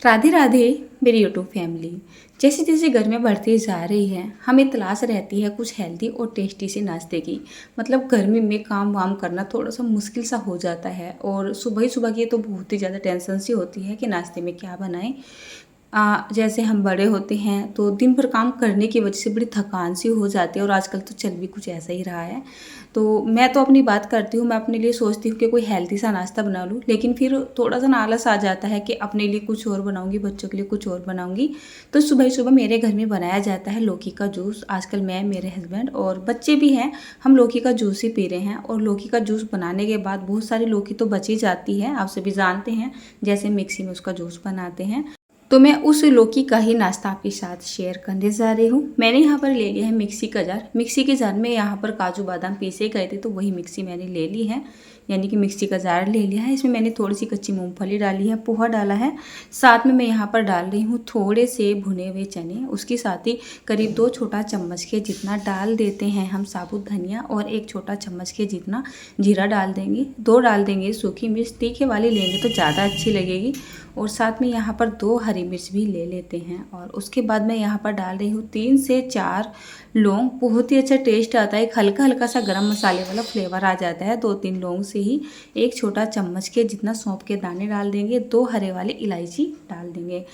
राधे राधे मेरी YouTube family. जैसे जैसे गर्मियाँ बढ़ती जा रही है, हमें तलाश रहती है कुछ हेल्दी और टेस्टी से नाश्ते की। मतलब गर्मी में काम वाम करना थोड़ा सा मुश्किल सा हो जाता है और सुबह ही सुबह की तो बहुत ही ज़्यादा टेंशन सी होती है कि नाश्ते में क्या बनाएं। जैसे हम बड़े होते हैं तो दिन भर काम करने की वजह से बड़ी थकान सी हो जाती है और आजकल तो चल भी कुछ ऐसा ही रहा है। तो मैं तो अपनी बात करती हूँ, मैं अपने लिए सोचती हूँ कि कोई हेल्दी सा नाश्ता बना लूँ, लेकिन फिर थोड़ा सा आलस आ जाता है कि अपने लिए कुछ और बनाऊँगी, बच्चों के लिए कुछ और बनाऊँगी। तो सुबह ही सुबह मेरे घर में बनाया जाता है लौकी का जूस। आजकल मैं, मेरे हस्बैंड और बच्चे भी हैं, हम लौकी का जूस ही पी रहे हैं। और लौकी का जूस बनाने के बाद बहुत सारी लौकी तो बची जाती है, आप सभी जानते हैं, जैसे मिक्सी में उसका जूस बनाते हैं। तो मैं उस लौकी का ही नाश्ता आपके साथ शेयर करने जा रही हूँ। मैंने यहाँ पर ले लिया है मिक्सी का जार। मिक्सी के जार में यहाँ पर काजू बादाम पीसे गए थे तो वही मिक्सी मैंने ले ली है, यानी कि मिक्सी का जार ले लिया है। इसमें मैंने थोड़ी सी कच्ची मूंगफली डाली है, पोहा डाला है, साथ में मैं यहाँ पर डाल रही हूँ थोड़े से भुने हुए चने। उसके साथ ही करीब 2 छोटा चम्मच के जितना डाल देते हैं हम साबुत धनिया और 1 छोटा चम्मच के जितना जीरा डाल देंगे। 2 डाल देंगे सूखी मिर्च, तीखे वाली लेंगे तो ज़्यादा अच्छी लगेगी। और साथ में यहाँ पर 2 हरी मिर्च भी ले लेते हैं। और उसके बाद मैं यहाँ पर डाल रही हूँ 3 से 4 लौंग। बहुत ही अच्छा टेस्ट आता है, एक हल्का हल्का सा गरम मसाले वाला फ्लेवर आ जाता है 2-3 लौंग से ही। 1 छोटा चम्मच के जितना सौंफ के दाने डाल देंगे, 2 हरे वाले इलायची डाल देंगे।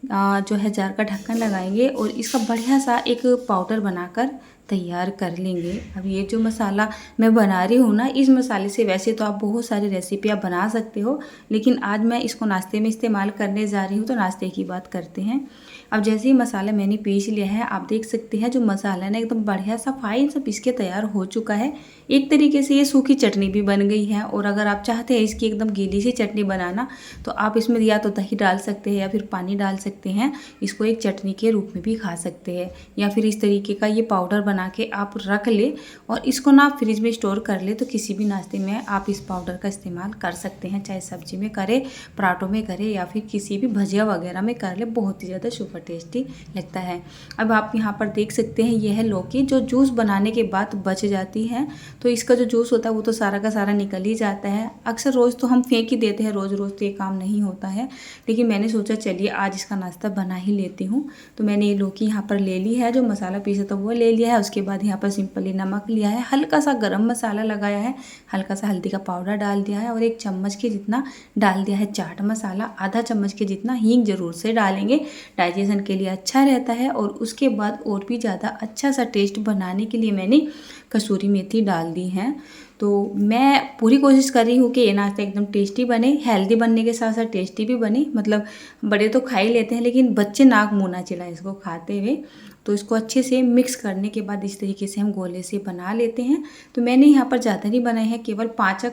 जो है जार का ढक्कन लगाएंगे और इसका बढ़िया सा एक पाउडर बनाकर तैयार कर लेंगे। अब ये जो मसाला मैं बना रही हूँ ना, इस मसाले से वैसे तो आप बहुत सारी रेसिपी आप बना सकते हो, लेकिन आज मैं इसको नाश्ते में इस्तेमाल करने जा रही हूँ तो नाश्ते की बात करते हैं। अब जैसे ही मसाला मैंने पीस लिया है, आप देख सकते हैं जो मसाला है ना एकदम बढ़िया सा फाइन सा पीस के तैयार हो चुका है। एक तरीके से ये सूखी चटनी भी बन गई है। और अगर आप चाहते हैं इसकी एकदम गीली सी चटनी बनाना तो आप इसमें या तो दही डाल सकते हैं या फिर पानी डाल सकते हैं। इसको एक चटनी के रूप में भी खा सकते हैं, या फिर इस तरीके का ये पाउडर बना के आप रख ले और इसको ना आप फ्रिज में स्टोर कर ले, तो किसी भी नाश्ते में आप इस पाउडर का इस्तेमाल कर सकते हैं। चाहे सब्जी में करें, पराठों में करें या फिर किसी भी भजिया वगैरह में कर ले, बहुत ही ज़्यादा सुपर टेस्टी लगता है। अब आप यहाँ पर देख सकते हैं यह है लौकी जो जूस बनाने के बाद बच जाती है। तो इसका जो जूस होता है वो तो सारा का सारा निकल ही जाता है। अक्सर रोज़ तो हम फेंक ही देते हैं, रोज़ रोज़ तो ये काम नहीं होता है, लेकिन मैंने सोचा चलिए आज इसका नाश्ता बना ही लेती हूँ। तो मैंने ये लौकी यहाँ पर ले ली है, जो मसाला पीसा था वो ले लिया है। उसके बाद यहाँ पर सिंपली नमक लिया है, हल्का सा गरम मसाला लगाया है, हल्का सा हल्दी का पाउडर डाल दिया है और 1 चम्मच के जितना डाल दिया है चाट मसाला। आधा चम्मच के जितना हींग जरूर से डालेंगे, डाइजेशन के लिए अच्छा रहता है। और उसके बाद और भी ज़्यादा अच्छा सा टेस्ट बनाने के लिए मैंने कसूरी मेथी डाल दी है। तो मैं पूरी कोशिश कर रही हूँ कि ये नाश्ता एकदम टेस्टी बने, हेल्दी बनने के साथ साथ टेस्टी भी बने। मतलब बड़े तो खा ही लेते हैं, लेकिन बच्चे नाक मुँह ना चिल्लाएं इसको खाते हुए। तो इसको अच्छे से मिक्स करने के बाद इस तरीके से हम गोले से बना लेते हैं। तो मैंने यहाँ पर ज़्यादा नहीं बनाए हैं, केवल 5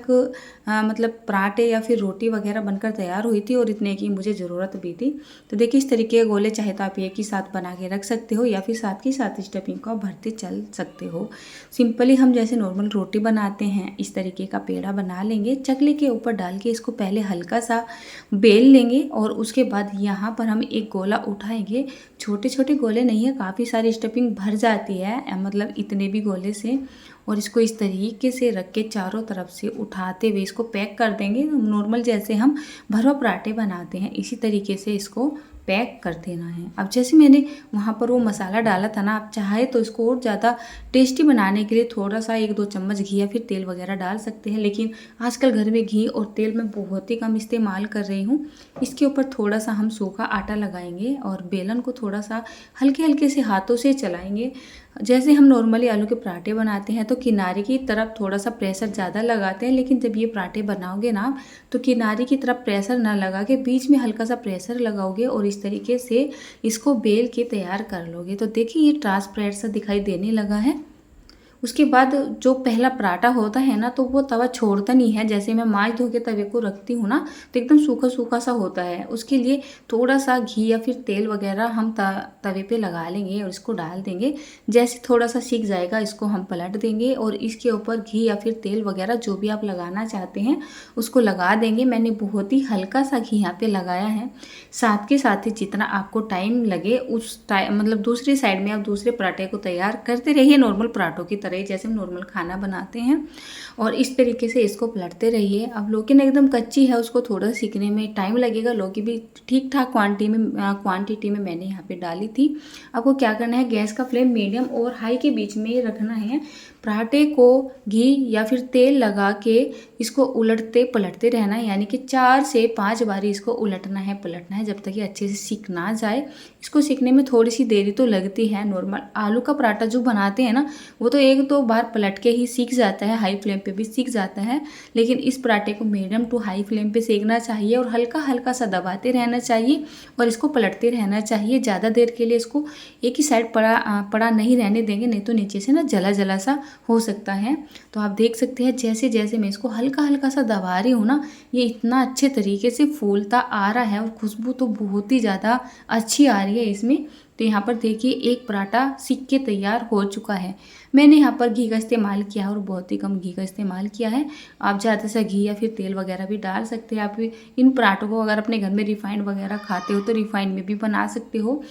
मतलब पराठे या फिर रोटी वगैरह बनकर तैयार हुई थी और इतने की मुझे ज़रूरत भी थी। तो देखिए इस तरीके के गोले चाहे तो आप एक ही साथ बना के रख सकते हो या फिर साथ के साथ स्टफिंग को आप भरते चल सकते हो। सिंपली हम जैसे नॉर्मल रोटी बनाते हैं इस तरीके का पेड़ा बना लेंगे, चकले के ऊपर डाल के इसको पहले हल्का सा बेल लेंगे और उसके बाद यहाँ पर हम एक गोला उठाएंगे। छोटे छोटे गोले नहीं है, काफ़ी सारी स्टफिंग भर जाती है, मतलब इतने भी गोले से। और इसको इस तरीके से रख के चारों तरफ से उठाते हुए इसको पैक कर देंगे। नॉर्मल जैसे हम भरवा पराठे बनाते हैं इसी तरीके से इसको पैक कर देना है। अब जैसे मैंने वहाँ पर वो मसाला डाला था ना, आप चाहे तो इसको और ज़्यादा टेस्टी बनाने के लिए थोड़ा सा 1-2 चम्मच घी या फिर तेल वगैरह डाल सकते हैं, लेकिन आजकल घर में घी और तेल मैं बहुत ही कम इस्तेमाल कर रही हूँ। इसके ऊपर थोड़ा सा हम सूखा आटा लगाएंगे और बेलन को थोड़ा सा हल्के हल्के से हाथों से चलाएंगे। जैसे हम नॉर्मली आलू के पराठे बनाते हैं तो किनारे की तरफ थोड़ा सा प्रेशर ज़्यादा लगाते हैं, लेकिन जब ये पराठे बनाओगे ना तो किनारे की तरफ प्रेशर ना लगा के बीच में हल्का सा प्रेशर लगाओगे और इस तरीके से इसको बेल के तैयार कर लोगे। तो देखिए ये ट्रांसपेरेंट सा दिखाई देने लगा है। उसके बाद जो पहला पराठा होता है ना तो वो तवा छोड़ता नहीं है। जैसे मैं माँज धो के तवे को रखती हूँ ना तो एकदम सूखा सूखा सा होता है। उसके लिए थोड़ा सा घी या फिर तेल वगैरह हम तवे पे लगा लेंगे और इसको डाल देंगे। जैसे थोड़ा सा सीख जाएगा इसको हम पलट देंगे और इसके ऊपर घी या फिर तेल वगैरह जो भी आप लगाना चाहते हैं उसको लगा देंगे। मैंने बहुत ही हल्का सा घी यहाँ पे लगाया है। साथ के साथ ही जितना आपको टाइम लगे उस टाइम, मतलब दूसरी साइड में आप दूसरे पराठे को तैयार करते रहिए नॉर्मल पराठों की तरह। तरह जैसे हम नॉर्मल खाना बनाते हैं। और इस तरीके से इसको पलटते रहिए। अब लौकी ना एकदम कच्ची है, उसको थोड़ा सीखने में टाइम लगेगा। लौकी भी ठीक ठाक क्वांटिटी में मैंने यहाँ पे डाली थी। आपको क्या करना है, गैस का फ्लेम मीडियम और हाई के बीच में रखना है। पराठे को घी या फिर तेल लगा के इसको उलटते पलटते रहना है, यानी कि 4 से 5 बार इसको उलटना है पलटना है जब तक ये अच्छे से सीख ना जाए। इसको सीखने में थोड़ी सी देरी तो लगती है। नॉर्मल आलू का पराठा जो बनाते हैं ना, वो तो 1-2 बार पलट के ही सीख जाता है, हाई फ्लेम पे भी सीख जाता है। लेकिन इस पराठे को मीडियम टू हाई फ्लेम पे सेकना चाहिए और हल्का हल्का सा दबाते रहना चाहिए और इसको पलटते रहना चाहिए। ज़्यादा देर के लिए इसको एक ही साइड पड़ा नहीं रहने देंगे, नहीं तो नीचे से ना जला जला सा हो सकता है। तो आप देख सकते हैं जैसे जैसे मैं इसको हल्का हल्का सा दबा रही हूँ ना, ये इतना अच्छे तरीके से फूलता आ रहा है और खुशबू तो बहुत ही ज़्यादा अच्छी आ रही है इसमें। तो यहाँ पर देखिए एक पराठा सीख के तैयार हो चुका है। मैंने यहाँ पर घी का इस्तेमाल किया है और बहुत ही कम घी का इस्तेमाल किया है। आप ज़्यादा से घी या फिर तेल वगैरह भी डाल सकते हैं। आप इन पराठों को अगर अपने घर में रिफाइंड वगैरह खाते हो तो रिफाइंड में भी बना सकते हो।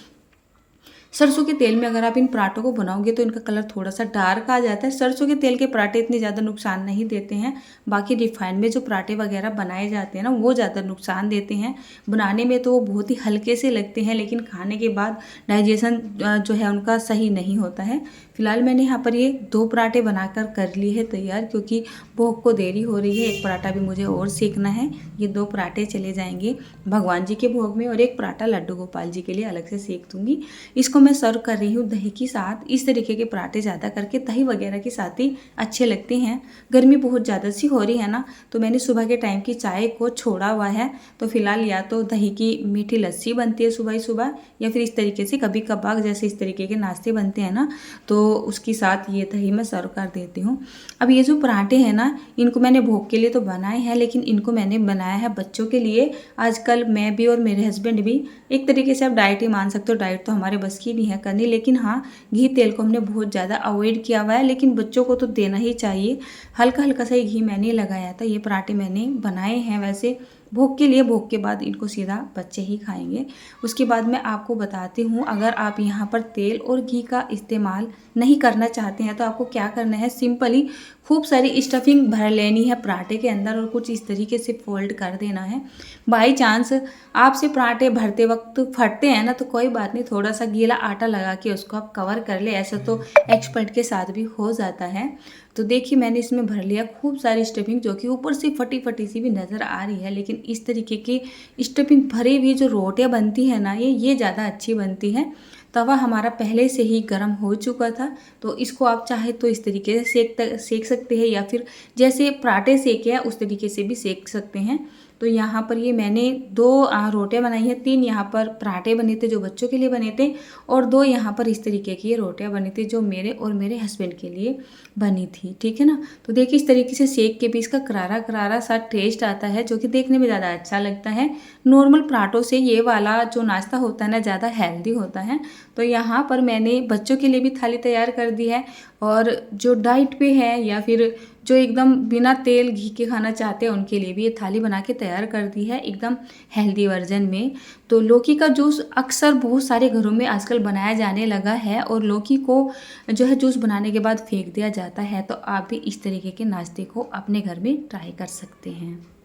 सरसों के तेल में अगर आप इन पराठों को बनाओगे तो इनका कलर थोड़ा सा डार्क आ जाता है। सरसों के तेल के पराठे इतने ज़्यादा नुकसान नहीं देते हैं। बाकी रिफाइंड में जो पराठे वगैरह बनाए जाते हैं ना, वो ज़्यादा नुकसान देते हैं। बनाने में तो वो बहुत ही हल्के से लगते हैं, लेकिन खाने के बाद डाइजेशन जो है उनका सही नहीं होता है। फिलहाल मैंने यहाँ पर ये 2 पराठे बनाकर कर लिए है तैयार, क्योंकि भोग को देरी हो रही है। एक पराठा भी मुझे और सेकना है। ये 2 पराठे चले जाएंगे भगवान जी के भोग में और एक पराठा लड्डू गोपाल जी के लिए अलग से सेक दूंगी। इसको मैं सर्व कर रही हूँ दही के साथ। इस तरीके के पराठे ज़्यादा करके दही वगैरह के साथ ही अच्छे लगते हैं। गर्मी बहुत ज़्यादा सी हो रही है ना, तो मैंने सुबह के टाइम की चाय को छोड़ा हुआ है। तो फिलहाल या तो दही की मीठी लस्सी बनती है सुबह ही सुबह, या फिर इस तरीके से कभी कभार जैसे इस तरीके के नाश्ते बनते हैं ना, तो उसके साथ ये दही मैं सर्व कर देती हूँ। अब ये जो पराठे हैं ना, इनको मैंने भोग के लिए तो बनाए हैं, लेकिन इनको मैंने बनाया है बच्चों के लिए। आजकल मैं भी और मेरे हस्बैंड भी एक तरीके से आप डाइट ही मान सकते हो। डाइट तो हमारे बस की नहीं है करनी, लेकिन हाँ, घी तेल को हमने बहुत ज़्यादा अवॉइड किया हुआ है, लेकिन बच्चों को तो देना ही चाहिए। हल्का हल्का सा ही घी मैंने लगाया था। ये पराठे मैंने बनाए हैं वैसे भोग के लिए। भोग के बाद इनको सीधा बच्चे ही खाएंगे। उसके बाद मैं आपको बताती हूँ, अगर आप यहाँ पर तेल और घी का इस्तेमाल नहीं करना चाहते हैं तो आपको क्या करना है, सिंपली खूब सारी स्टफिंग भर लेनी है पराठे के अंदर और कुछ इस तरीके से फोल्ड कर देना है। बाई चांस आपसे पराठे भरते वक्त फटते हैं ना, तो कोई बात नहीं, थोड़ा सा गीला आटा लगा के उसको आप कवर कर ले। ऐसा तो एक्सपर्ट के साथ भी हो जाता है। तो देखिए मैंने इसमें भर लिया खूब सारी स्टफिंग, जो कि ऊपर से फटी फटी सी भी नज़र आ रही है, लेकिन इस तरीके की स्टफिंग भरी हुई जो रोटियां बनती है ना, ये ज़्यादा अच्छी बनती है। तवा हमारा पहले से ही गर्म हो चुका था, तो इसको आप चाहे तो इस तरीके से सेक सकते हैं, या फिर जैसे पराठे सेके हैं उस तरीके से भी सेक सकते हैं। तो यहाँ पर ये मैंने 2 रोटियां बनाई हैं। 3 यहाँ पर पराठे बने थे जो बच्चों के लिए बने थे, और 2 यहाँ पर इस तरीके की ये रोटियां बनी थी जो मेरे और मेरे हस्बैंड के लिए बनी थी। ठीक है ना। तो देखिए इस तरीके से सेक के भी इसका करारा करारा सा टेस्ट आता है, जो कि देखने में ज़्यादा अच्छा लगता है। नॉर्मल पराठों से ये वाला जो नाश्ता होता है ना, ज़्यादा हेल्दी होता है। तो यहाँ पर मैंने बच्चों के लिए भी थाली तैयार कर दी है, और जो डाइट पे है या फिर जो एकदम बिना तेल घी के खाना चाहते हैं उनके लिए भी ये थाली बना के तैयार कर दी है, एकदम हेल्दी वर्जन में। तो लौकी का जूस अक्सर बहुत सारे घरों में आजकल बनाया जाने लगा है, और लौकी को जो है जूस बनाने के बाद फेंक दिया जाता है। तो आप भी इस तरीके के नाश्ते को अपने घर में ट्राई कर सकते हैं।